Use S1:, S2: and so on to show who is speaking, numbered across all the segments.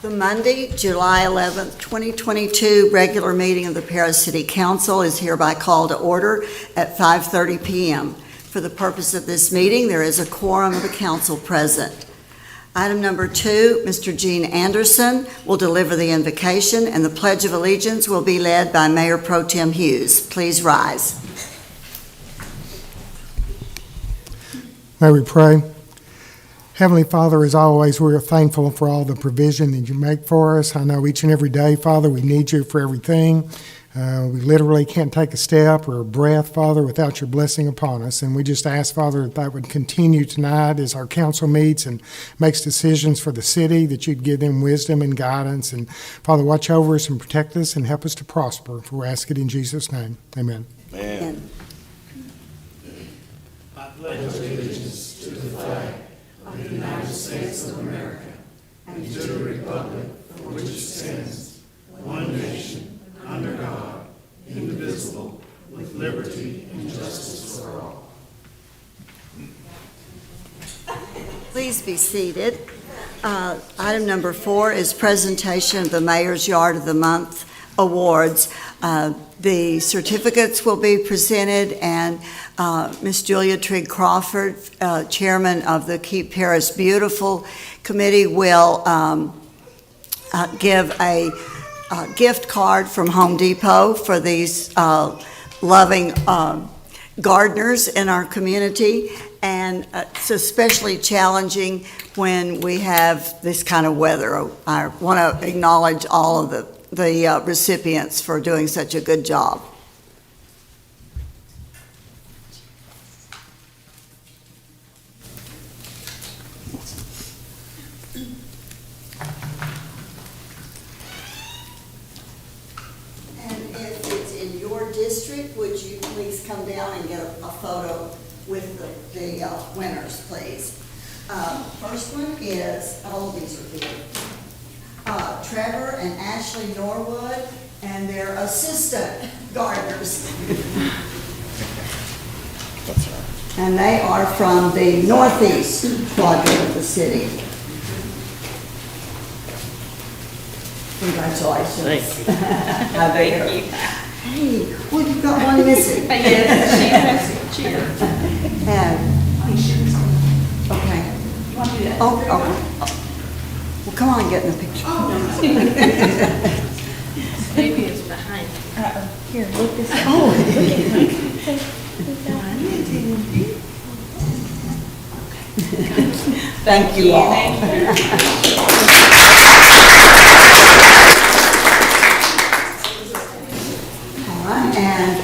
S1: The Monday, July 11th, 2022 regular meeting of the Paris City Council is hereby called to order at 5:30 p.m. For the purpose of this meeting, there is a quorum of the council present. Item number 2, Mr. Gene Anderson will deliver the invocation, and the Pledge of Allegiance will be led by Mayor Pro Tem Hughes. Please rise.
S2: May we pray? Heavenly Father, as always, we are thankful for all the provision that you make for us. I know each and every day, Father, we need you for everything. We literally can't take a step or a breath, Father, without your blessing upon us. And we just ask, Father, that would continue tonight as our council meets and makes decisions for the city, that you'd give them wisdom and guidance. And Father, watch over us and protect us and help us to prosper. For we ask it in Jesus' name. Amen.
S1: Amen.
S3: I pledge allegiance to the flag of the United States of America and to the republic for which it stands, one nation, under God, indivisible, with liberty and justice for all.
S1: Please be seated. Item number 4 is presentation of the Mayor's Yard of the Month Awards. The certificates will be presented, and Ms. Julia Trigg Crawford, Chairman of the Keep Paris Beautiful Committee, will give a gift card from Home Depot for these loving gardeners in our community. And it's especially challenging when we have this kind of weather. I want to acknowledge all of the recipients for doing such a good job. And if it's in your district, would you please come down and get a photo with the winners, please? First one is, these are big. Trevor and Ashley Norwood and their assistant gardeners. And they are from the northeast quadrant of the city. Congratulations. Thank you. Hey, well, you've got one missing.
S4: Yes, she has cheer.
S1: And, okay. Okay. Well, come on, get in the picture.
S4: Maybe it's behind.
S5: Here, look this up.
S1: Oh. Thank you all. All right, and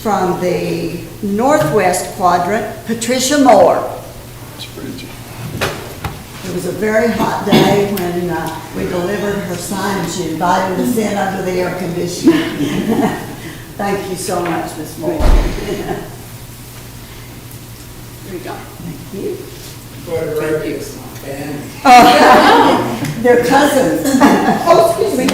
S1: from the northwest quadrant, Patricia Moore. It was a very hot day when we delivered her sign, and she invited us in under the air conditioning. Thank you so much, Ms. Moore. Here you go. Thank you. They're cousins. Oh, excuse me.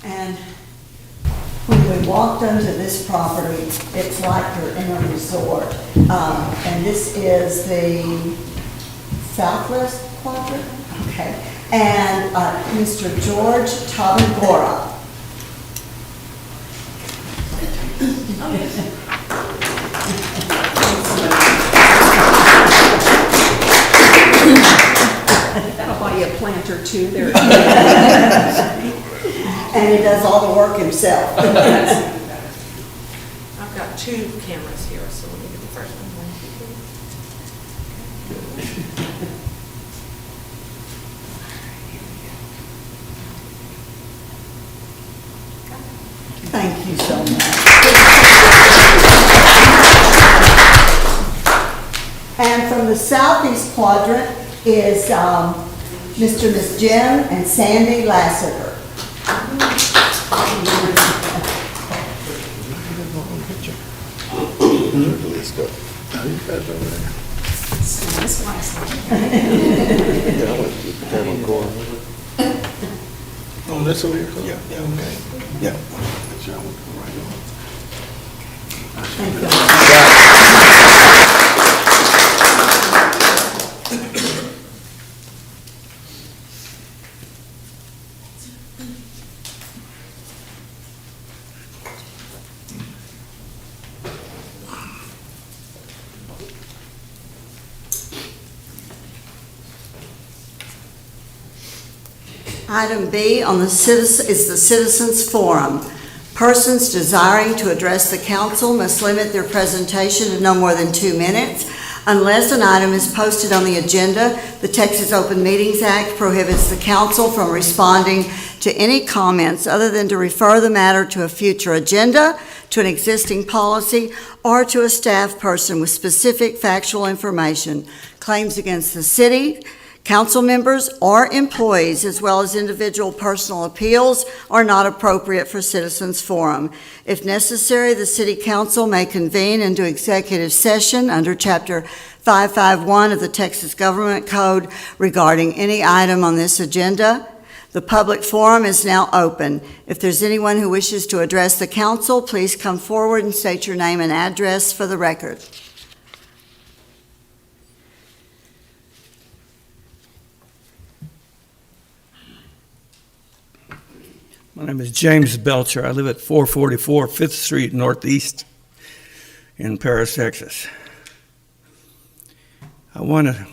S1: And when we walked onto this property, it's like you're in a resort. And this is the southwest quadrant? Okay. And Mr. George Tabangora.
S5: That'll buy you a plant or two there.
S1: And he does all the work himself.
S4: I've got 2 cameras here, so let me get the first one.
S1: Thank you so much. And from the southeast quadrant is Mr. and Ms. Jim and Sandy Lassiter.
S5: This last one.
S6: Yeah, I want to keep the camera going.
S3: Oh, this over here?
S6: Yeah, okay. Yeah. Make sure I won't go right on.
S1: Item B on the is the Citizens Forum. Persons desiring to address the council must limit their presentation to no more than 2 minutes. Unless an item is posted on the agenda, the Texas Open Meetings Act prohibits the council from responding to any comments other than to refer the matter to a future agenda, to an existing policy, or to a staff person with specific factual information. Claims against the city, council members, or employees, as well as individual personal appeals, are not appropriate for Citizens Forum. If necessary, the City Council may convene into executive session under Chapter 551 of the Texas Government Code regarding any item on this agenda. The public forum is now open. If there's anyone who wishes to address the council, please come forward and state your name and address for the record.
S7: My name is James Belcher. I live at 444 5th Street Northeast in Paris, Texas. I want to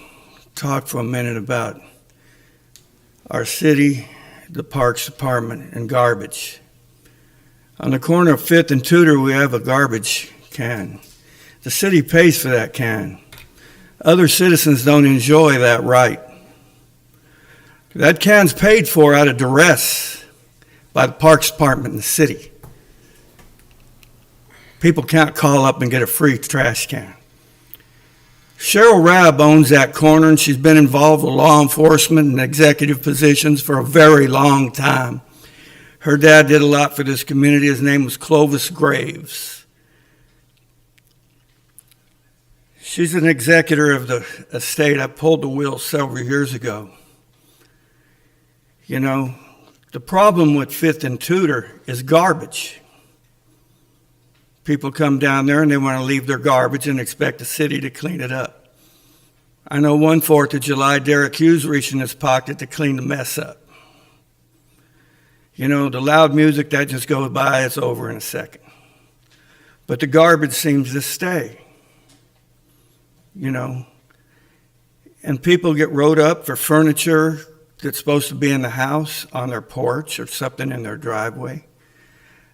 S7: talk for a minute about our city, the Parks Department, and garbage. On the corner of 5th and Tudor, we have a garbage can. The city pays for that can. Other citizens don't enjoy that right. That can's paid for out of duress by the Parks Department in the city. People can't call up and get a free trash can. Cheryl Rabb owns that corner, and she's been involved with law enforcement and executive positions for a very long time. Her dad did a lot for this community. His name was Clovis Graves. She's an executor of the estate. I pulled the wheel several years ago. You know, the problem with 5th and Tudor is garbage. People come down there and they want to leave their garbage and expect the city to clean it up. I know one 4th of July, Derek Hughes reached in his pocket to clean the mess up. You know, the loud music, that just goes by, it's over in a second. But the garbage seems to stay, you know. And people get wrote up for furniture that's supposed to be in the house, on their porch, or something in their driveway.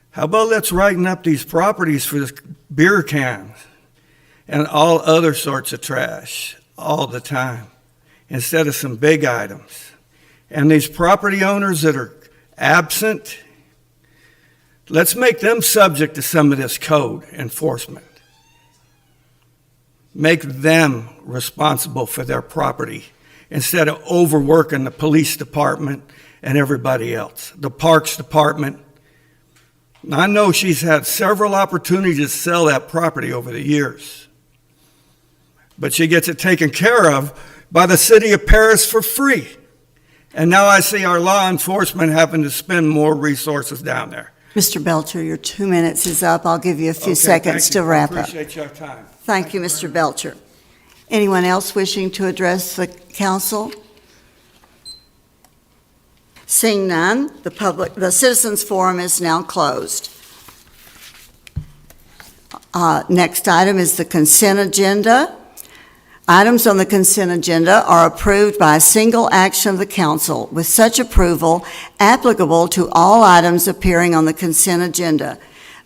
S7: How about let's writen up these properties for this beer cans and all other sorts of trash all the time, instead of some big items. And these property owners that are absent, let's make them subject to some of this code enforcement. Make them responsible for their property, instead of overworking the police department and everybody else. The Parks Department, I know she's had several opportunities to sell that property over the years, but she gets it taken care of by the city of Paris for free. And now I see our law enforcement having to spend more resources down there.
S1: Mr. Belcher, your 2 minutes is up. I'll give you a few seconds to wrap up.
S7: I appreciate your time.
S1: Thank you, Mr. Belcher. Anyone else wishing to address the council? Seeing none, the Citizens Forum is now closed. Next item is the consent agenda. Items on the consent agenda are approved by a single action of the council, with such approval applicable to all items appearing on the consent agenda.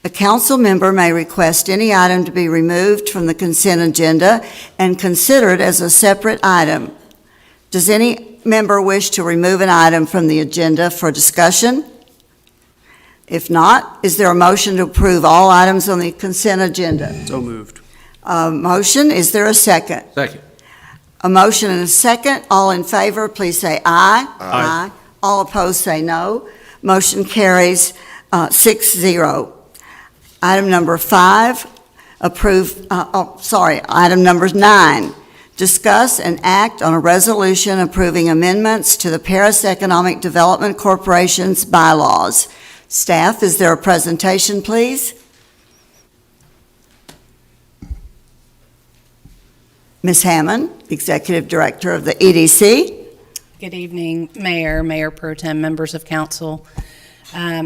S1: A council member may request any item to be removed from the consent agenda and considered as a separate item. Does any member wish to remove an item from the agenda for discussion? If not, is there a motion to approve all items on the consent agenda?
S6: So moved.
S1: Motion, is there a second?
S6: Second.
S1: A motion and a second. All in favor, please say aye.
S6: Aye.
S1: All opposed, say no. Motion carries 6-0. Item number 5, item number 9, Discuss and act on a resolution approving amendments to the Paris Economic Development Corporation's bylaws. Staff, is there a presentation, please? Ms. Hammond, Executive Director of the EDC.
S8: Good evening, Mayor Pro Tem, members of council.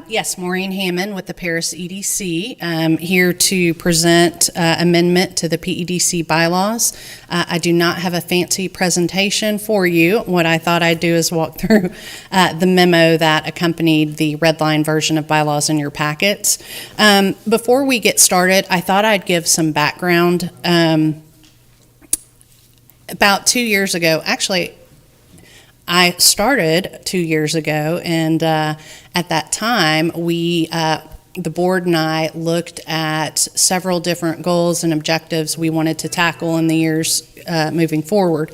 S8: Yes, Maureen Hammond with the Paris EDC, here to present amendment to the PEDC bylaws. I do not have a fancy presentation for you. What I thought I'd do is walk through the memo that accompanied the red line version of bylaws in your packets. Before we get started, I thought I'd give some background. About 2 years ago, actually, I started 2 years ago, and at that time, the board and I looked at several different goals and objectives we wanted to tackle in the years moving forward.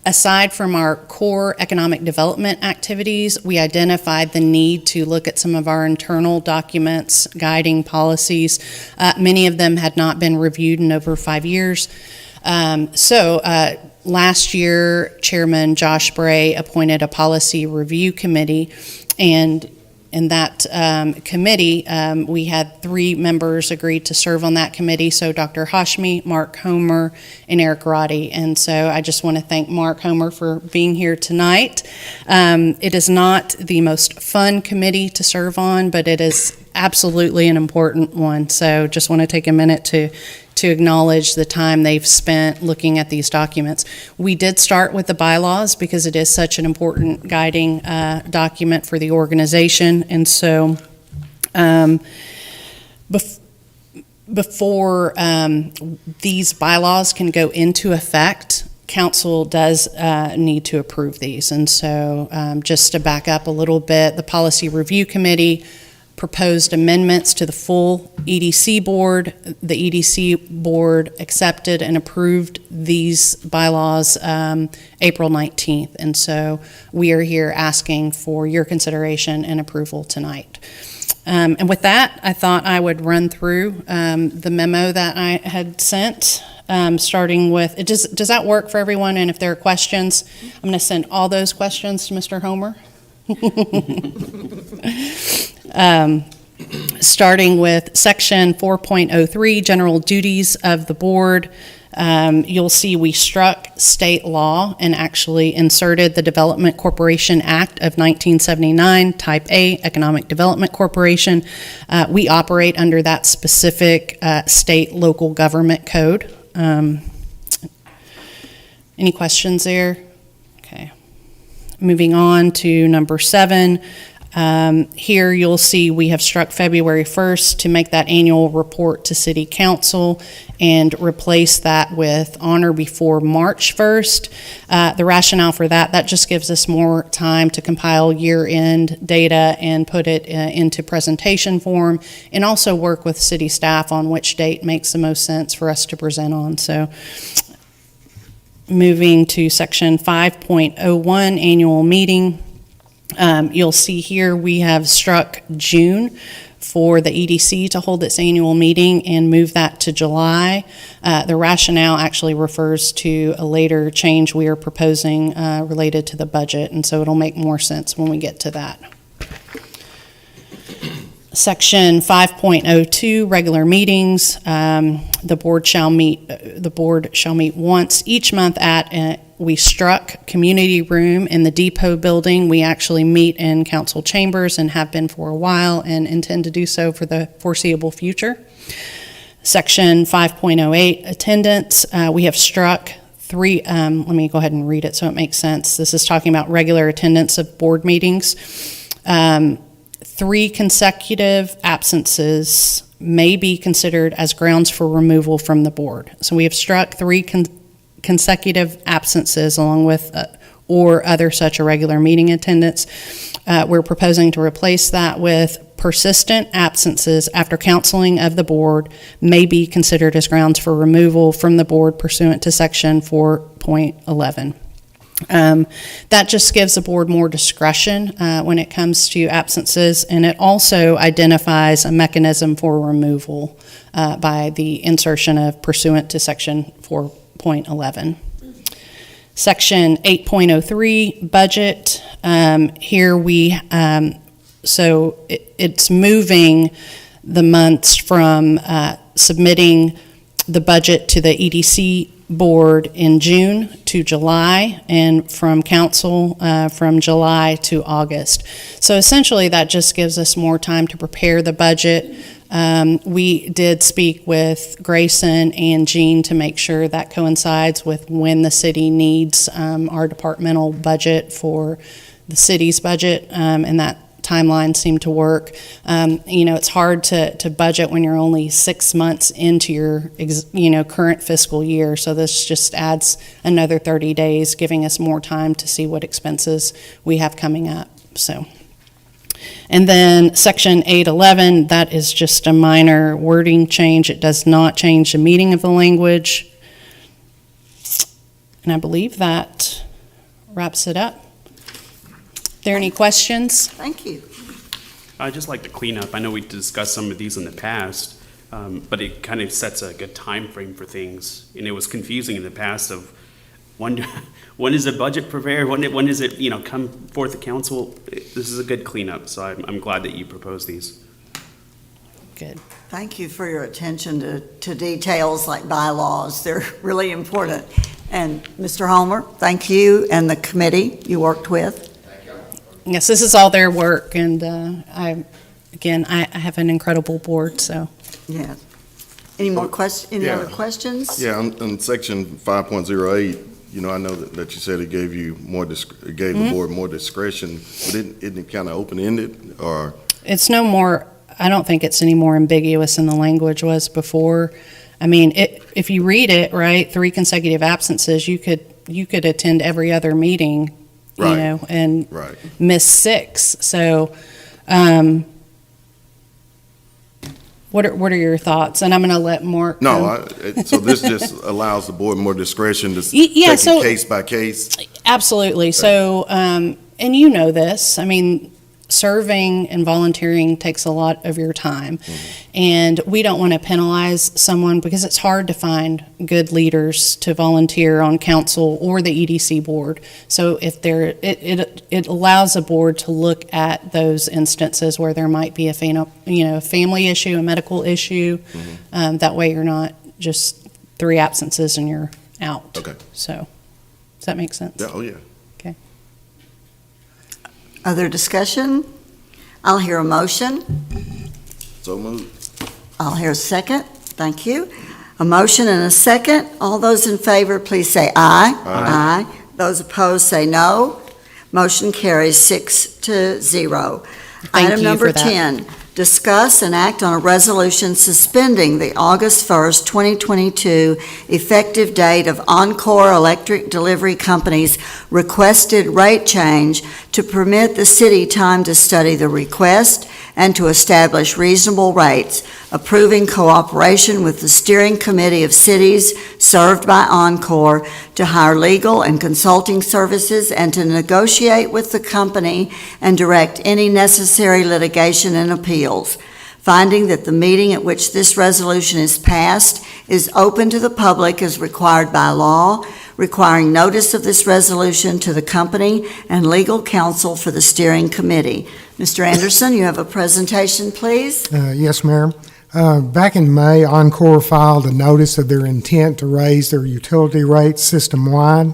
S8: Aside from our core economic development activities, we identified the need to look at some of our internal documents, guiding policies. Many of them had not been reviewed in over 5 years. Last year, Chairman Josh Bray appointed a policy review committee, and in that committee, we had 3 members agreed to serve on that committee, so Dr. Hashmi, Mark Homer, and Eric Roddy. And so I just want to thank Mark Homer for being here tonight. It is not the most fun committee to serve on, but it is absolutely an important one. So just want to take a minute to acknowledge the time they've spent looking at these documents. We did start with the bylaws because it is such an important guiding document for the organization. And so before these bylaws can go into effect, council does need to approve these. And so just to back up a little bit, the Policy Review Committee proposed amendments to the full EDC board. The EDC board accepted and approved these bylaws April 19th. And so we are here asking for your consideration and approval tonight. And with that, I thought I would run through the memo that I had sent, starting with, does that work for everyone? And if there are questions, I'm going to send all those questions to Mr. Homer. Starting with section 4.03, general duties of the board. You'll see we struck state law and actually inserted the Development Corporation Act of 1979, Type A, Economic Development Corporation. We operate under that specific state local government code. Any questions there? Okay. Moving on to number 7. Here you'll see we have struck February 1st to make that annual report to City Council and replace that with on or before March 1st. The rationale for that just gives us more time to compile year-end data and put it into presentation form, and also work with city staff on which date makes the most sense for us to present on. So moving to section 5.01, annual meeting. You'll see here we have struck June for the EDC to hold its annual meeting and move that to July. The rationale actually refers to a later change we are proposing related to the budget, and so it'll make more sense when we get to that. Section 5.02, regular meetings. The board shall meet once each month at we struck community room in the depot building. We actually meet in council chambers and have been for a while and intend to do so for the foreseeable future. Section 5.08, attendance. We have struck 3, let me go ahead and read it so it makes sense. This is talking about regular attendance of board meetings. 3 consecutive absences may be considered as grounds for removal from the board. So we have struck 3 consecutive absences along with or other such irregular meeting attendance. We're proposing to replace that with persistent absences after counseling of the board may be considered as grounds for removal from the board pursuant to section 4.11. That just gives the board more discretion when it comes to absences, and it also identifies a mechanism for removal by the insertion of pursuant to section 4.11. Section 8.03, budget. Here it's moving the months from submitting the budget to the EDC board in June to July, and from council from July to August. So essentially, that just gives us more time to prepare the budget. We did speak with Grayson and Jean to make sure that coincides with when the city needs our departmental budget for the city's budget, and that timeline seemed to work. It's hard to budget when you're only 6 months into your current fiscal year, so this just adds another 30 days, giving us more time to see what expenses we have coming up. And then Section 811, that is just a minor wording change. It does not change the meaning of the language. And I believe that wraps it up. Are there any questions?
S1: Thank you.
S3: I'd just like to clean up. I know we discussed some of these in the past, but it kind of sets a good time frame for things. And it was confusing in the past of when is the budget prepared? When is it come forth to council? This is a good cleanup, so I'm glad that you proposed these.
S8: Good.
S1: Thank you for your attention to details like bylaws. They're really important. And Mr. Homer, thank you and the committee you worked with.
S8: Yes, this is all their work, and I have an incredible board, so.
S1: Yeah. Any more questions? Any other questions?
S6: Yeah, on section 5.08, I know that you said it gave you it gave the board more discretion, but isn't it kind of open-ended, or?
S8: It's no more, I don't think it's any more ambiguous than the language was before. I mean, if you read it, right, 3 consecutive absences, you could attend every other meeting,
S6: Right.
S8: And
S6: Right.
S8: miss 6. So, what are your thoughts? And I'm going to let Mark.
S6: No, so this just allows the board more discretion to
S8: Yeah,
S6: take
S8: so-
S6: it case by case?
S8: Absolutely. So, and you know this, I mean, serving and volunteering takes a lot of your time. And we don't want to penalize someone because it's hard to find good leaders to volunteer on council or the EDC board. So if it allows a board to look at those instances where there might be a family issue, a medical issue. That way you're not just 3 absences and you're out.
S6: Okay.
S8: So, does that make sense?
S6: Yeah, oh, yeah.
S1: Other discussion? I'll hear a motion.
S6: So moved.
S1: I'll hear a second. Thank you. A motion and a second. All those in favor, please say aye.
S6: Aye.
S1: Those opposed, say no. Motion carries 6-0.
S8: Thank
S1: Item
S8: you
S1: number
S8: for that.
S1: 10, discuss and act on a resolution suspending the August 1st, 2022 effective date of Encore Electric Delivery Company's requested rate change to permit the city time to study the request and to establish reasonable rates, approving cooperation with the steering committee of cities served by Encore to hire legal and consulting services and to negotiate with the company and direct any necessary litigation and appeals. Finding that the meeting at which this resolution is passed is open to the public as required by law, requiring notice of this resolution to the company and legal counsel for the steering committee. Mr. Anderson, you have a presentation, please.
S2: Yes, Mayor. Back in May, Encore filed a notice of their intent to raise their utility rates system-wide.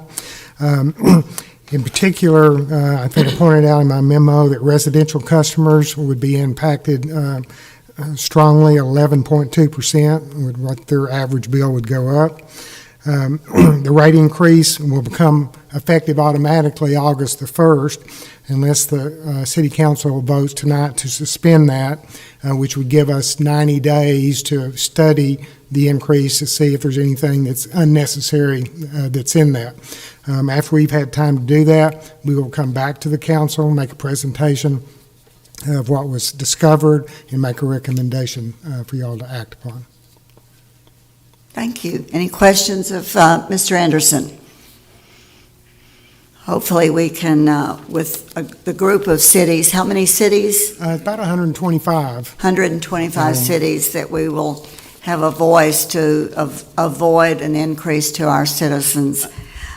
S2: In particular, I think I pointed out in my memo that residential customers would be impacted strongly, 11.2%, with what their average bill would go up. The rate increase will become effective automatically August the 1st, unless the City Council votes tonight to suspend that, which would give us 90 days to study the increase to see if there's anything that's unnecessary that's in that. After we've had time to do that, we will come back to the council, make a presentation of what was discovered, and make a recommendation for y'all to act upon.
S1: Thank you. Any questions of Mr. Anderson? Hopefully we can, with the group of cities, how many cities?
S2: About 125.
S1: 125 cities, that we will have a voice to avoid an increase to our citizens.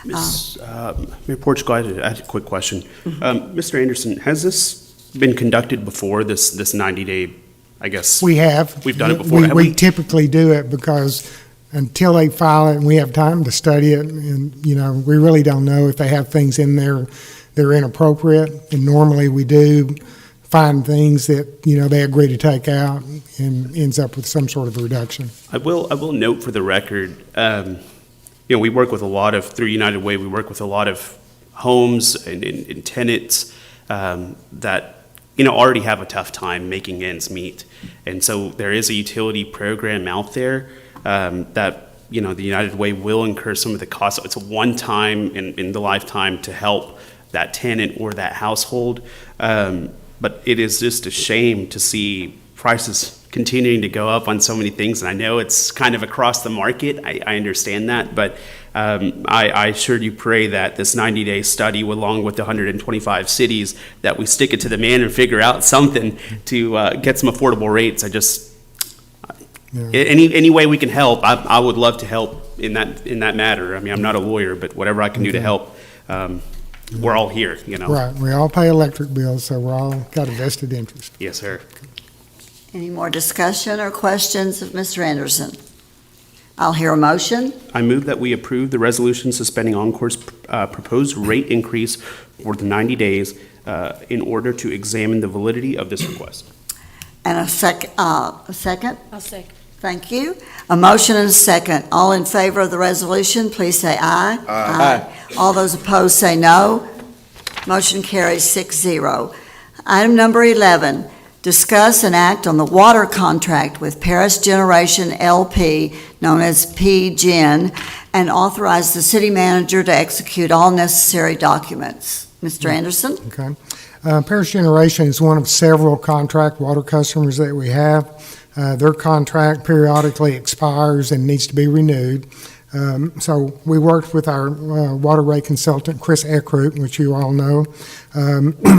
S9: Mayor Portugal, I had a quick question. Mr. Anderson, has this been conducted before, this 90-day, I guess?
S2: We have.
S9: We've done it before.
S2: We
S9: Have we?
S2: typically do it because until they file it and we have time to study it, and, we really don't know if they have things in there that are inappropriate. And normally we do find things that, they agree to take out and ends up with some sort of reduction.
S9: I will note for the record, we work with a lot of, through United Way, we work with a lot of homes and tenants that, already have a tough time making ends meet. And so there is a utility program out there that, the United Way will incur some of the costs. It's a one-time in the lifetime to help that tenant or that household. But it is just a shame to see prices continuing to go up on so many things. And I know it's kind of across the market. I understand that. But I sure do pray that this 90-day study, along with the 125 cities, that we stick it to the man and figure out something to get some affordable rates. Any way we can help, I would love to help in that matter. I mean, I'm not a lawyer, but whatever I can do to help, we're all here,
S2: Right. We all pay electric bills, so we're all got a vested interest.
S9: Yes, sir.
S1: Any more discussion or questions of Mr. Anderson? I'll hear a motion.
S9: I move that we approve the resolution suspending Encore's proposed rate increase for the 90 days in order to examine the validity of this request.
S1: And a second?
S4: I'll second.
S1: Thank you. A motion and a second. All in favor of the resolution, please say aye. Aye. All those opposed say no. Motion carries 6-0. Item number 11, discuss and act on the water contract with Paris Generation LP, known as PGen, and authorize the city manager to execute all necessary documents. Mr. Anderson?
S2: Okay. Paris Generation is one of several contract water customers that we have. Their contract periodically expires and needs to be renewed. So we worked with our water rate consultant, Chris Eckroot, which you all know.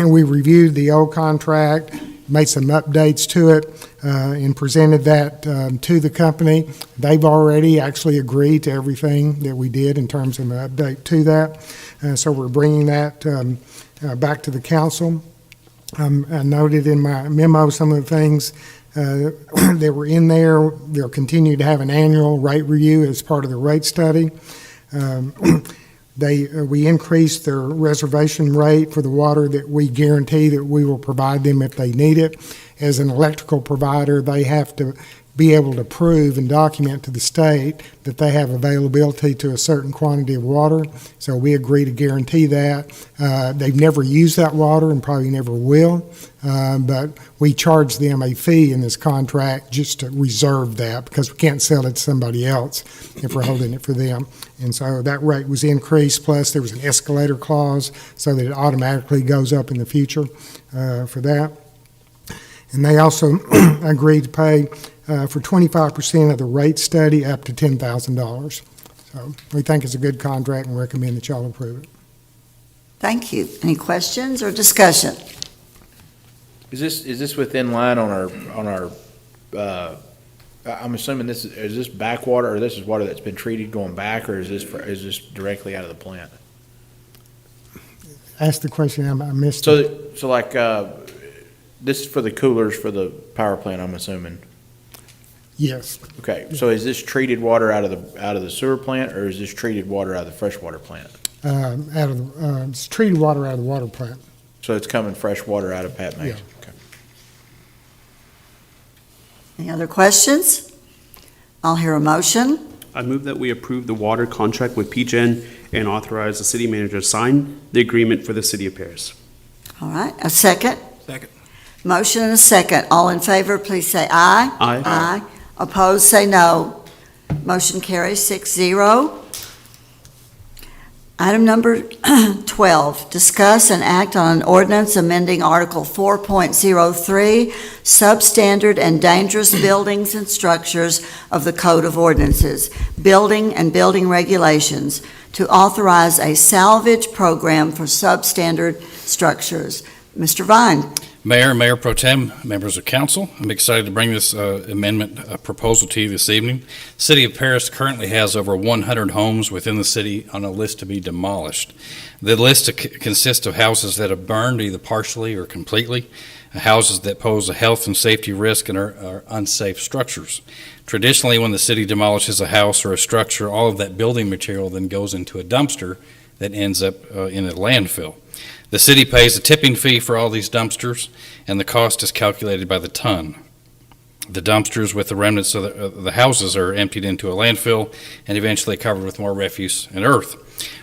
S2: We reviewed the old contract, made some updates to it, and presented that to the company. They've already actually agreed to everything that we did in terms of an update to that. So we're bringing that back to the council. I noted in my memo some of the things that were in there. They'll continue to have an annual rate review as part of the rate study. We increased their reservation rate for the water that we guarantee that we will provide them if they need it. As an electrical provider, they have to be able to prove and document to the state that they have availability to a certain quantity of water. So we agree to guarantee that. They've never used that water and probably never will, but we charge them a fee in this contract just to reserve that because we can't sell it to somebody else if we're holding it for them. And so that rate was increased, plus there was an escalator clause so that it automatically goes up in the future for that. And they also agreed to pay for 25% of the rate study up to $10,000. So we think it's a good contract and recommend that y'all approve it.
S1: Thank you. Any questions or discussion?
S3: Is this within line on our I'm assuming is this backwater, or this is water that's been treated going back, or is this directly out of the plant?
S2: Ask the question, I missed it.
S3: So like this is for the coolers for the power plant, I'm assuming.
S2: Yes.
S3: Okay, so is this treated water out of the sewer plant, or is this treated water out of the freshwater plant?
S2: It's treated water out of the water plant.
S3: So it's coming fresh water out of Pat Mason?
S2: Yeah.
S3: Okay.
S1: Any other questions? I'll hear a motion.
S9: I move that we approve the water contract with PGen and authorize the city manager to sign the agreement for the city of Paris.
S1: All right, a second?
S7: Second.
S1: Motion and a second. All in favor, please say aye.
S9: Aye.
S1: Aye. Opposed, say no. Motion carries 6-0. Item number 12, discuss and act on an ordinance amending Article 4.03, substandard and dangerous buildings and structures of the Code of Ordinances, Building and Building Regulations, to authorize a salvage program for substandard structures. Mr. Vine.
S10: Mayor, Mayor Pro Tem, members of council, I'm excited to bring this amendment proposal to you this evening. The City of Paris currently has over 100 homes within the city on a list to be demolished. The list consists of houses that have burned either partially or completely, houses that pose a health and safety risk and are unsafe structures. Traditionally, when the city demolishes a house or a structure, all of that building material then goes into a dumpster that ends up in a landfill. The city pays a tipping fee for all these dumpsters, and the cost is calculated by the ton. The dumpsters with the remnants of the houses are emptied into a landfill and eventually covered with more refuse and earth.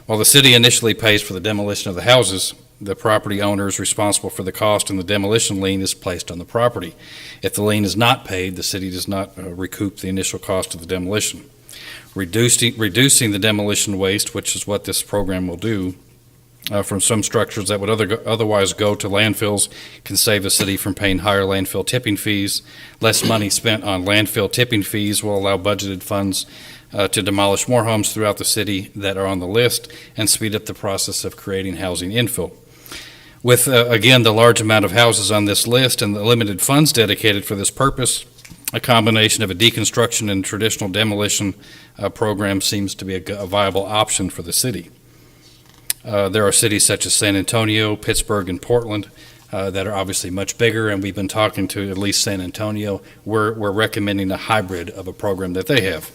S10: While the city initially pays for the demolition of the houses, the property owner is responsible for the cost, and the demolition lien is placed on the property. If the lien is not paid, the city does not recoup the initial cost of the demolition. Reducing the demolition waste, which is what this program will do, from some structures that would otherwise go to landfills, can save the city from paying higher landfill tipping fees. Less money spent on landfill tipping fees will allow budgeted funds to demolish more homes throughout the city that are on the list and speed up the process of creating housing infill. With, again, the large amount of houses on this list and the limited funds dedicated for this purpose, a combination of a deconstruction and traditional demolition program seems to be a viable option for the city. There are cities such as San Antonio, Pittsburgh, and Portland that are obviously much bigger, and we've been talking to at least San Antonio. We're recommending a hybrid of a program that they have.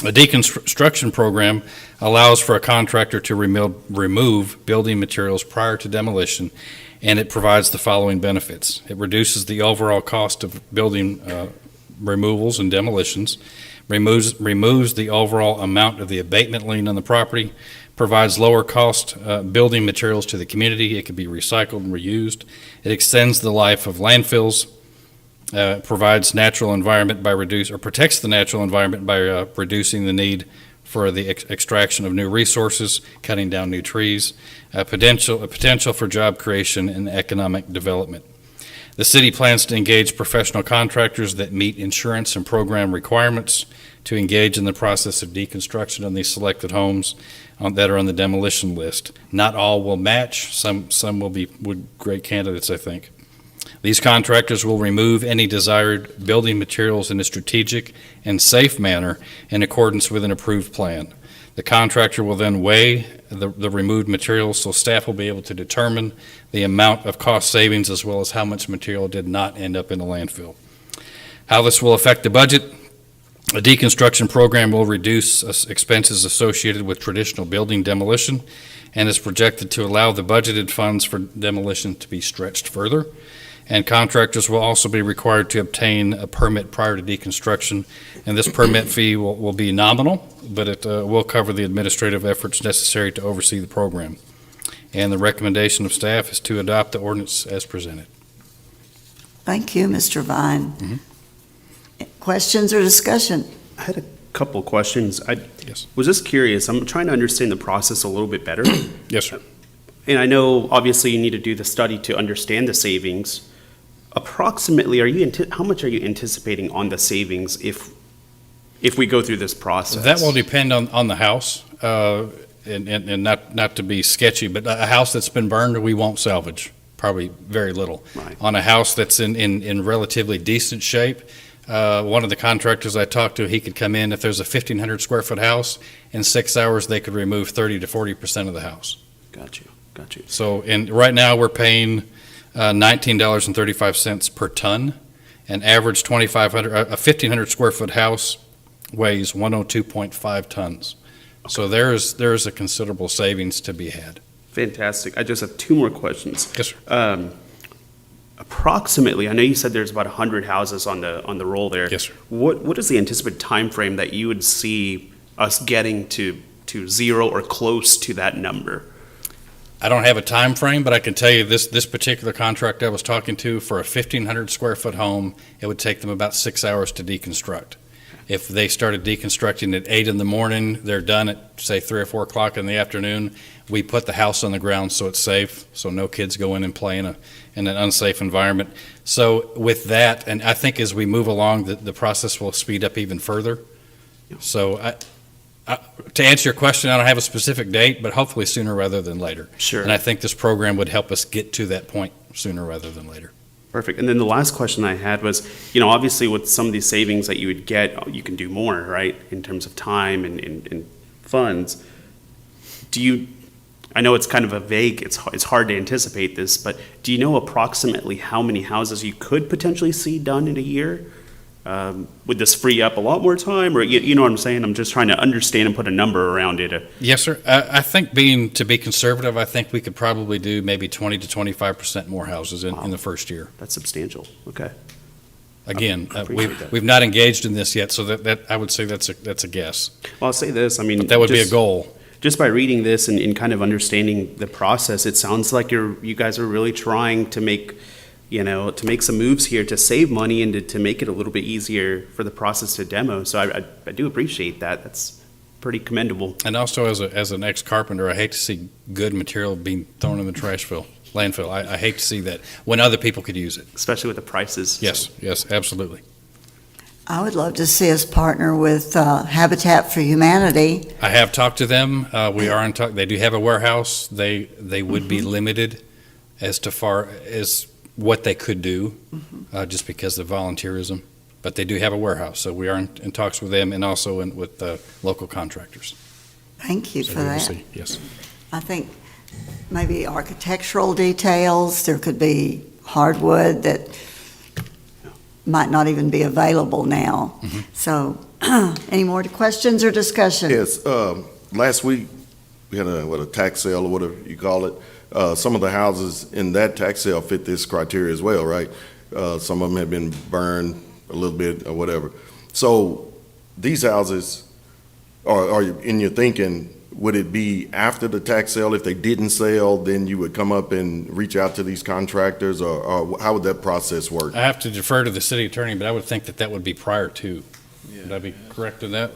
S10: A deconstruction program allows for a contractor to remove building materials prior to demolition, and it provides the following benefits. It reduces the overall cost of building removals and demolitions, removes the overall amount of the abatement lien on the property, provides lower cost building materials to the community. It can be recycled and reused. It extends the life of landfills, provides natural environment by protects the natural environment by reducing the need for the extraction of new resources, cutting down new trees, a potential for job creation and economic development. The city plans to engage professional contractors that meet insurance and program requirements to engage in the process of deconstruction on these selected homes that are on the demolition list. Not all will match. Some will be great candidates, I think. These contractors will remove any desired building materials in a strategic and safe manner in accordance with an approved plan. The contractor will then weigh the removed materials, so staff will be able to determine the amount of cost savings as well as how much material did not end up in a landfill. How this will affect the budget: a deconstruction program will reduce expenses associated with traditional building demolition and is projected to allow the budgeted funds for demolition to be stretched further. And contractors will also be required to obtain a permit prior to deconstruction, and this permit fee will be nominal, but it will cover the administrative efforts necessary to oversee the program. And the recommendation of staff is to adopt the ordinance as presented.
S1: Thank you, Mr. Vine. Questions or discussion?
S9: I had a couple of questions. I
S10: Yes.
S9: was just curious. I'm trying to understand the process a little bit better.
S10: Yes, sir.
S9: And I know, obviously, you need to do the study to understand the savings. Approximately, how much are you anticipating on the savings if we go through this process?
S10: That will depend on the house, and not to be sketchy, but a house that's been burned, we won't salvage, probably very little.
S9: Right.
S10: On a house that's in relatively decent shape, one of the contractors I talked to, he could come in, if there's a 1,500 square foot house, in 6 hours, they could remove 30 to 40% of the house.
S9: Got you.
S10: So, and right now, we're paying $19.35 per ton. An average a 1,500 square foot house weighs 102.5 tons. So there's a considerable savings to be had.
S9: Fantastic. I just have two more questions.
S10: Yes, sir.
S9: Approximately, I know you said there's about 100 houses on the roll there.
S10: Yes, sir.
S9: What is the anticipated time frame that you would see us getting to zero or close to that number?
S10: I don't have a time frame, but I can tell you this particular contract I was talking to, for a 1,500 square foot home, it would take them about 6 hours to deconstruct. If they started deconstructing at 8 in the morning, they're done at, say, 3 or 4 o'clock in the afternoon. We put the house on the ground so it's safe, so no kids go in and play in an unsafe environment. So with that, and I think as we move along, the process will speed up even further. So to answer your question, I don't have a specific date, but hopefully sooner rather than later.
S9: Sure.
S10: And I think this program would help us get to that point. sooner rather than later.
S9: Perfect. And then the last question I had was, you know, obviously with some of these savings that you would get, you can do more, right, in terms of time and funds. I know it's kind of a vague, it's hard to anticipate this, but do you know approximately how many houses you could potentially see done in a year? Would this free up a lot more time, or you know what I'm saying? I'm just trying to understand and put a number around it.
S10: Yes, sir. I think to be conservative, I think we could probably do maybe 20 to 25% more houses in the first year.
S9: That's substantial. Okay.
S10: Again,
S9: I appreciate that.
S10: we've not engaged in this yet, so that I would say that's a guess.
S9: Well, I'll say this, I mean.
S10: But that would be a
S9: just-
S10: goal.
S9: Just by reading this and kind of understanding the process, it sounds like you guys are really trying to make some moves here to save money and to make it a little bit easier for the process to demo. So I do appreciate that. That's pretty commendable.
S10: And also, as an ex-carpenter, I hate to see good material being thrown in the landfill. I hate to see that when other people could use it.
S9: Especially with the prices.
S10: Yes, absolutely.
S1: I would love to see us partner with Habitat for Humanity.
S10: I have talked to them. We are in talk. They do have a warehouse. They would be limited as to far as what they could do, just because of volunteerism. But they do have a warehouse, so we are in talks with them and also with local contractors.
S1: Thank you
S10: So
S1: for
S10: we will
S1: that.
S10: see. Yes.
S1: I think maybe architectural details, there could be hardwood that might not even be available now. So, any more questions or discussion?
S6: Yes, last week, we had a tax sale or whatever you call it. Some of the houses in that tax sale fit this criteria as well, right? Some of them have been burned a little bit or whatever. So these houses, are in your thinking, would it be after the tax sale? If they didn't sell, then you would come up and reach out to these contractors, or how would that process work?
S10: I have to defer to the city attorney, but I would think that would be prior to. Would I be correct in that?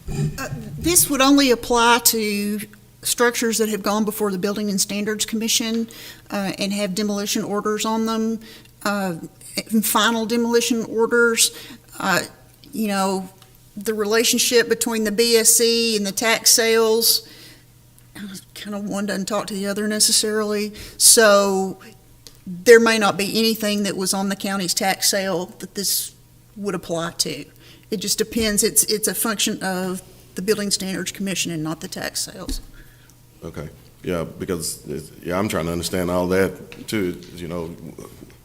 S11: This would only apply to structures that have gone before the Building and Standards Commission and have demolition orders on them, final demolition orders. The relationship between the BSC and the tax sales, kind of one doesn't talk to the other necessarily. So there may not be anything that was on the county's tax sale that this would apply to. It just depends. It's a function of the Building Standards Commission and not the tax sales.
S6: Okay, yeah, because, I'm trying to understand all that too,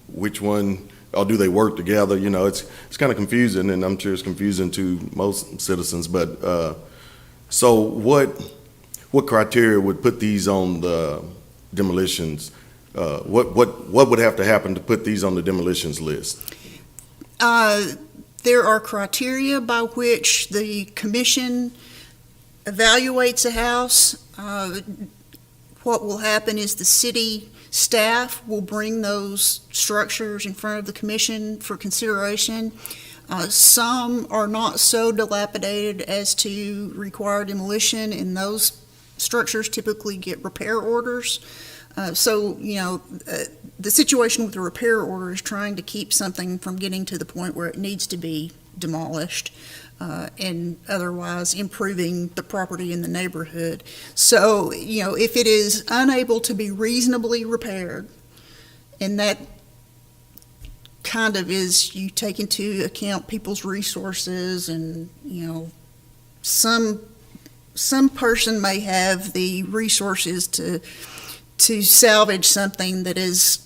S6: which one, or do they work together? It's kind of confusing, and I'm sure it's confusing to most citizens, but, so what criteria would put these on the demolitions? What would have to happen to put these on the demolitions list?
S11: There are criteria by which the commission evaluates a house. What will happen is the city staff will bring those structures in front of the commission for consideration. Some are not so dilapidated as to require demolition, and those structures typically get repair orders. The situation with the repair order is trying to keep something from getting to the point where it needs to be demolished, and otherwise improving the property in the neighborhood. So, if it is unable to be reasonably repaired, and that kind of is, you take into account people's resources and, some person may have the resources to salvage something that is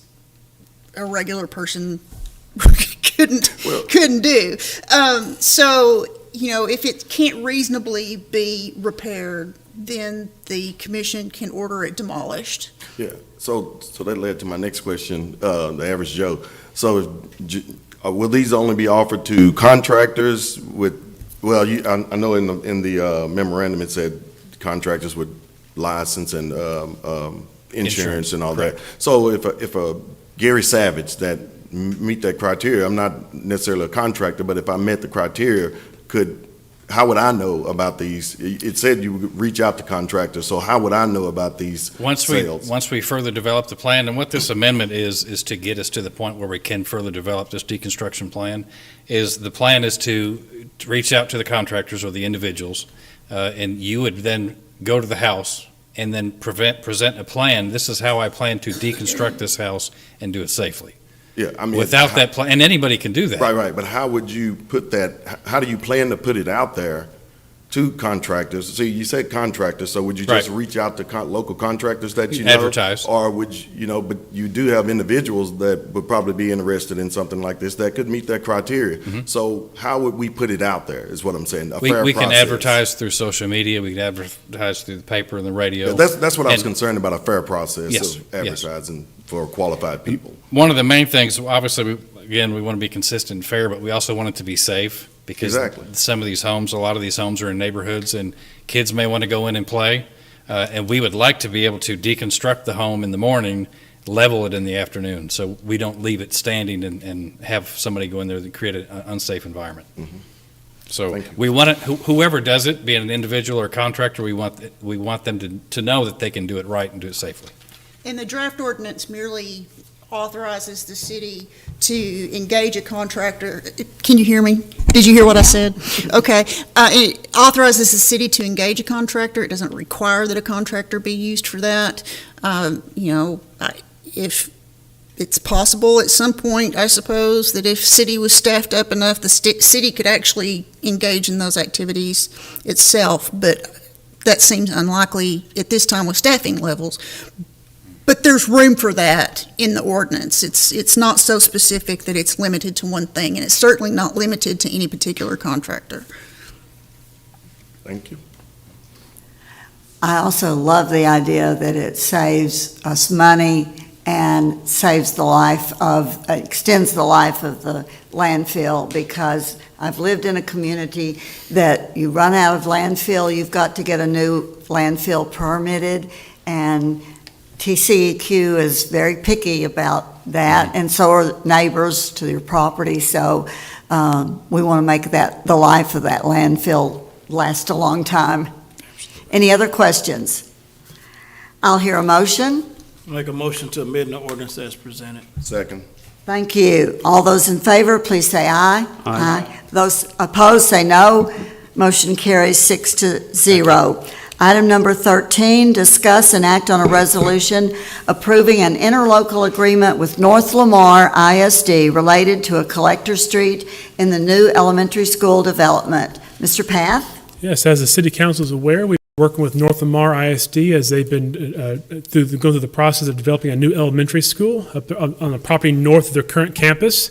S11: a regular person couldn't do. If it can't reasonably be repaired, then the commission can order it demolished.
S6: Yeah, so that led to my next question, the average Joe. So will these only be offered to contractors I know in the memorandum it said contractors with license and insurance and all
S10: correct.
S6: that. So if a Gary Savage that meet that criteria, I'm not necessarily a contractor, but if I met the criteria, how would I know about these? It said you would reach out to contractors, so how would I know about these sales?
S10: Once we further develop the plan, and what this amendment is to get us to the point where we can further develop this deconstruction plan, the plan is to reach out to the contractors or the individuals, and you would then go to the house and then present a plan. This is how I plan to deconstruct this house and do it safely.
S6: Yeah, I mean.
S10: Without that plan, and anybody can do that.
S6: Right, but how would you put that, how do you plan to put it out there to contractors? See, you said contractors, so would you just
S10: Right.
S6: reach out to local contractors that you know?
S10: Advertise.
S6: Or would you, but you do have individuals that would probably be interested in something like this that could meet that criteria. So how would we put it out there, is what I'm saying, a fair
S10: We can
S6: process.
S10: advertise through social media, we can advertise through the paper and the radio.
S6: Yeah, that's what I was
S10: And-
S6: concerned about, a fair process
S10: Yes,
S6: of
S10: yes.
S6: advertising for qualified people.
S10: One of the main things, obviously, again, we want to be consistent and fair, but we also want it to be safe, because
S6: Exactly.
S10: some of these homes, a lot of these homes are in neighborhoods, and kids may want to go in and play, and we would like to be able to deconstruct the home in the morning, level it in the afternoon, so we don't leave it standing and have somebody go in there and create an unsafe environment. So
S6: Thank you.
S10: we want it, whoever does it, be it an individual or a contractor, we want them to know that they can do it right and do it safely.
S11: And the draft ordinance merely authorizes the city to engage a contractor. Can you hear me? Did you hear what I said? Okay. It authorizes the city to engage a contractor. It doesn't require that a contractor be used for that. If it's possible at some point, I suppose, that if city was staffed up enough, the city could actually engage in those activities itself, but that seems unlikely at this time with staffing levels. But there's room for that in the ordinance. It's not so specific that it's limited to one thing, and it's certainly not limited to any particular contractor.
S6: Thank you.
S1: I also love the idea that it saves us money and extends the life of the landfill, because I've lived in a community that you run out of landfill, you've got to get a new landfill permitted, and TCEQ is very picky about that, and so are neighbors to your property, so we want to make the life of that landfill last a long time. Any other questions? I'll hear a motion.
S3: Make a motion to amend the ordinance as presented.
S6: Second.
S1: Thank you. All those in favor, please say aye.
S9: Aye.
S1: Those opposed, say no. Motion carries 6-0. Item number 13, discuss and act on a resolution approving an interlocal agreement with North Lamar ISD related to a collector street in the new elementary school development. Mr. Path?
S12: Yes, as the city council is aware, we've been working with North Lamar ISD as they've been going through the process of developing a new elementary school on the property north of their current campus.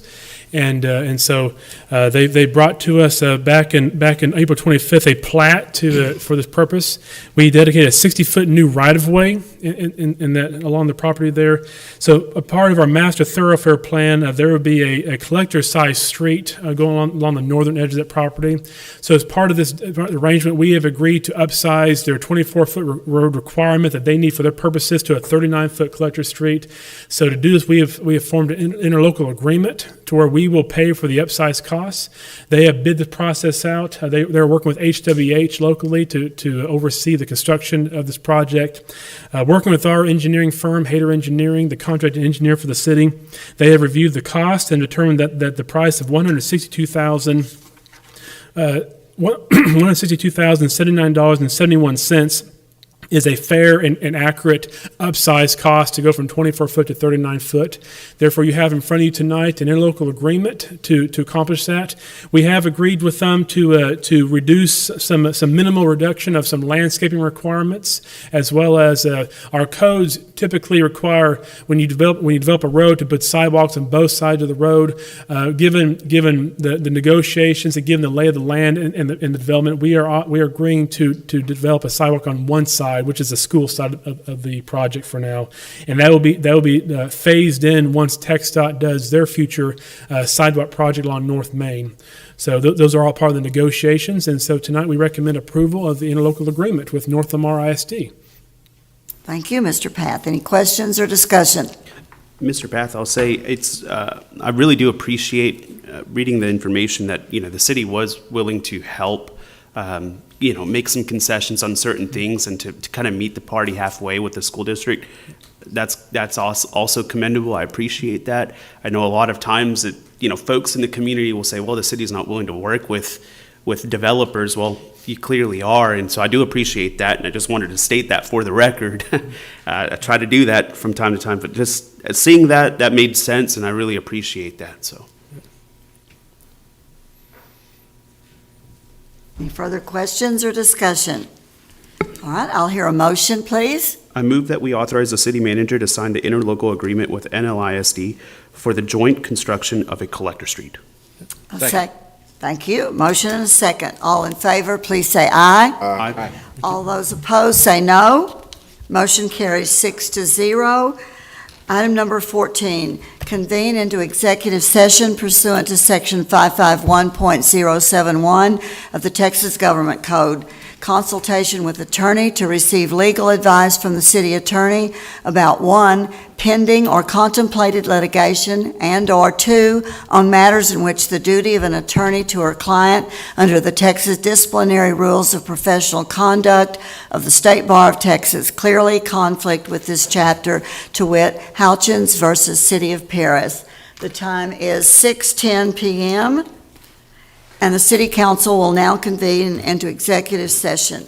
S12: And so they brought to us back in April 25th a plat for this purpose. We dedicated a 60-foot new right-of-way in that along the property there. So a part of our master thoroughfare plan, there would be a collector-sized street going along the northern edge of that property. So as part of this arrangement, we have agreed to upsize their 24-foot road requirement that they need for their purposes to a 39-foot collector street. So to do this, we have formed an interlocal agreement to where we will pay for the upsize costs. They have bid the process out. They're working with HWH locally to oversee the construction of this project. Working with our engineering firm, Hayter Engineering, the contracting engineer for the city, they have reviewed the cost and determined that the price of $162,079.71 is a fair and accurate upsize cost to go from 24-foot to 39-foot. Therefore, you have in front of you tonight an interlocal agreement to accomplish that. We have agreed with them to reduce some minimal reduction of some landscaping requirements, as well as our codes typically require when you develop a road to put sidewalks on both sides of the road. Given the negotiations and given the lay of the land and the development, we are agreeing to develop a sidewalk on one side, which is the school side of the project for now, and that will be phased in once TxDOT does their future sidewalk project along North Main. So those are all part of the negotiations, and so tonight we recommend approval of the interlocal agreement with North Lamar ISD.
S1: Thank you, Mr. Path. Any questions or discussion?
S9: Mr. Path, I'll say I really do appreciate reading the information that, the city was willing to help, make some concessions on certain things and to kind of meet the party halfway with the school district. That's also commendable. I appreciate that. I know a lot of times that, folks in the community will say, well, the city's not willing to work with with developers. Well, you clearly are, and so I do appreciate that, and I just wanted to state that for the record. I try to do that from time to time, but just seeing that made sense, and I really appreciate that, so.
S1: Any further questions or discussion? All right, I'll hear a motion, please.
S9: I move that we authorize the city manager to sign the interlocal agreement with NLISD for the joint construction of a collector street.
S1: Thank you. Motion and a second. All in favor, please say aye.
S9: Aye.
S1: All those opposed, say no. Motion carries 6-0. Item number 14, convene into executive session pursuant to Section 551.071 of the Texas Government Code. Consultation with attorney to receive legal advice from the city attorney about 1, pending or contemplated litigation, and/or 2, on matters in which the duty of an attorney to her client under the Texas Disciplinary Rules of Professional Conduct of the State Bar of Texas clearly conflict with this chapter, to wit, Houchins versus City of Paris. The time is 6:10 p.m., and the city council will now convene into executive session.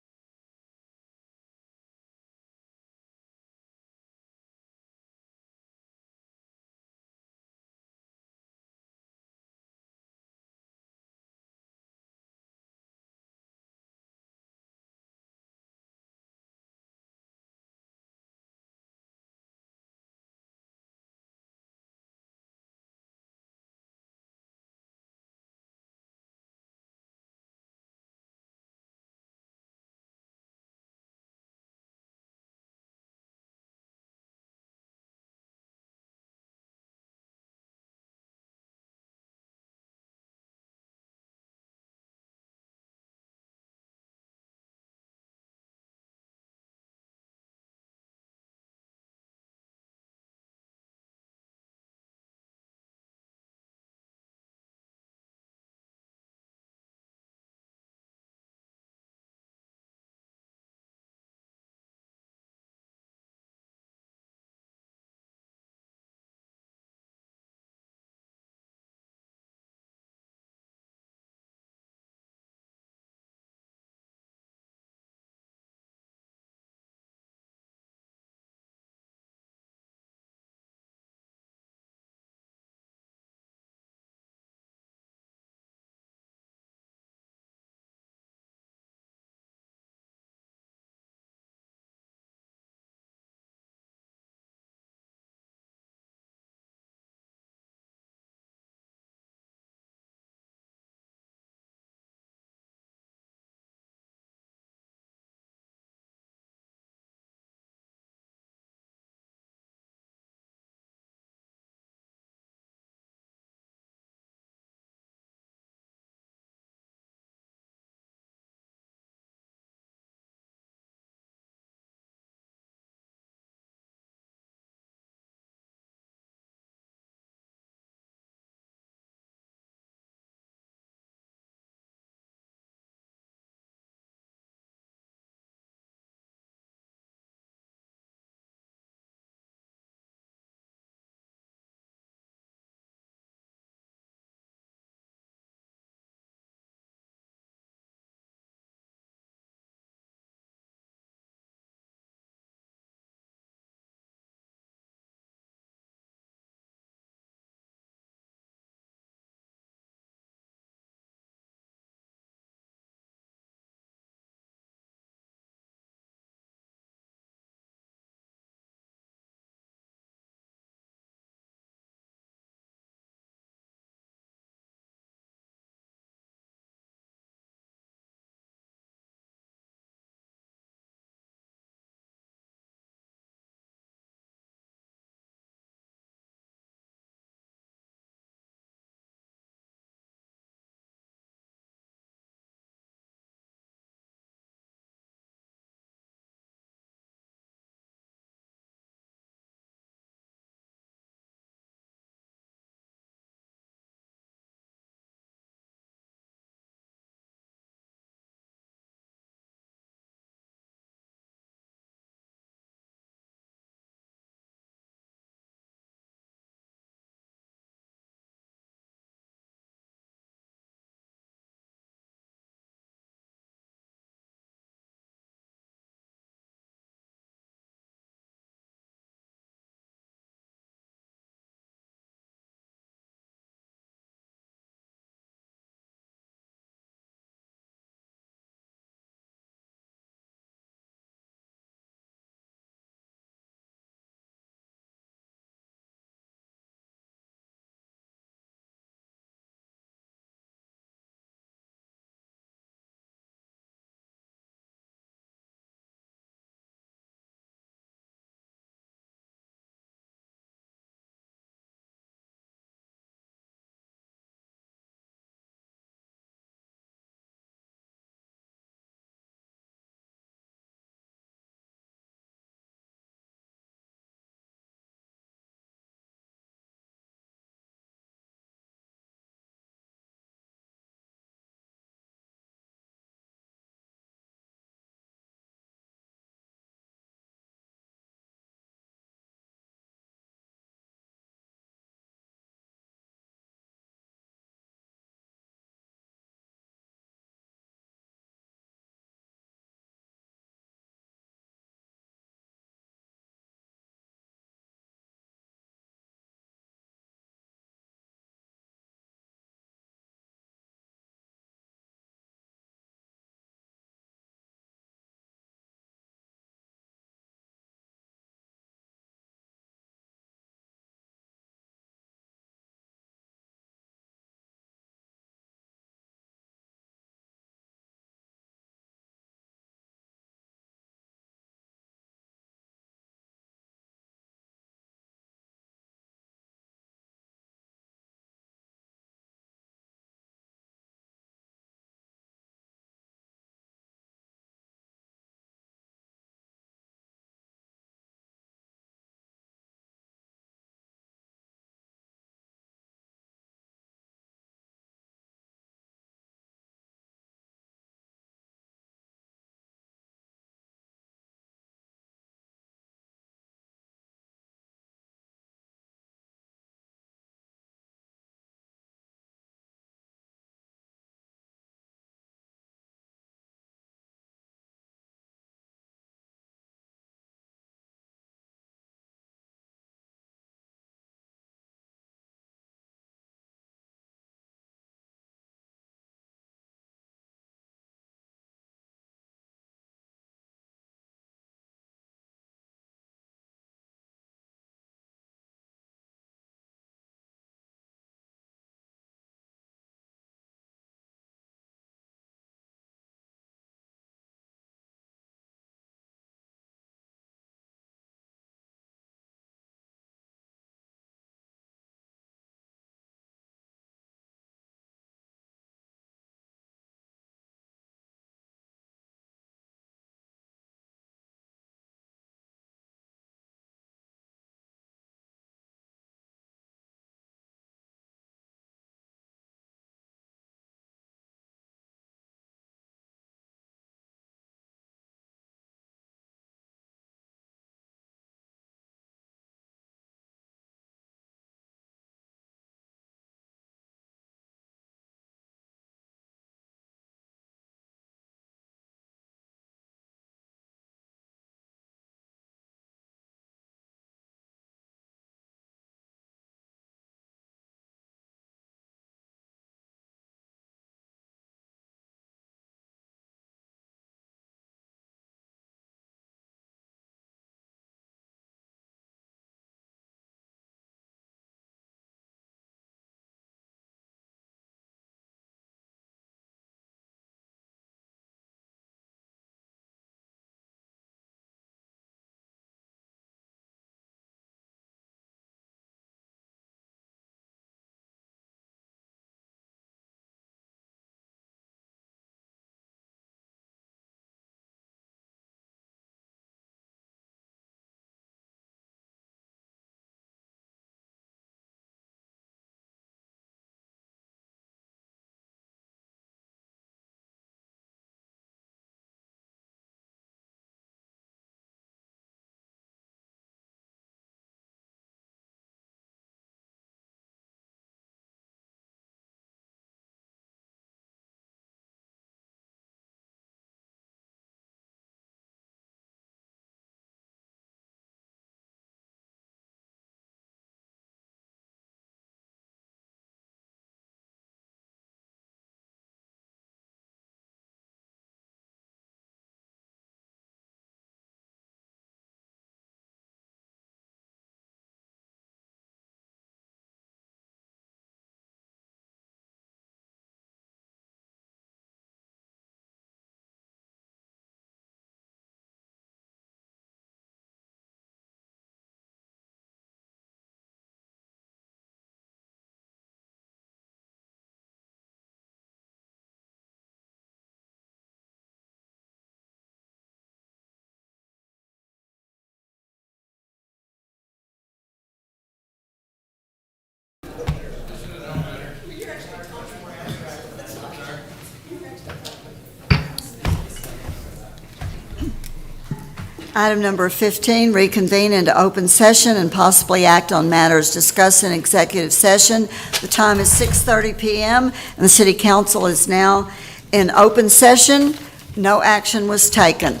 S1: Item number 15, reconvene into open session and possibly act on matters discussed in executive session. The time is 6:30 PM, and the city council is now in open session. No action was taken.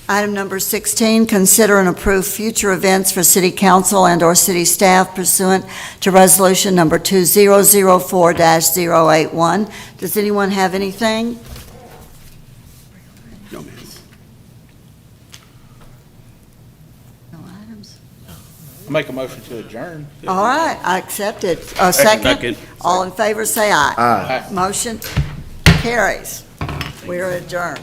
S1: Item number 16, consider and approve future events for city council and/or city staff pursuant to resolution number 2004-081. Does anyone have anything?
S9: No, ma'am.
S1: No items.
S3: Make a motion to adjourn.
S1: All right, I accept it. A second?
S9: Second.
S1: All in favor, say aye.
S6: Aye.
S1: Motion carries. We are adjourned.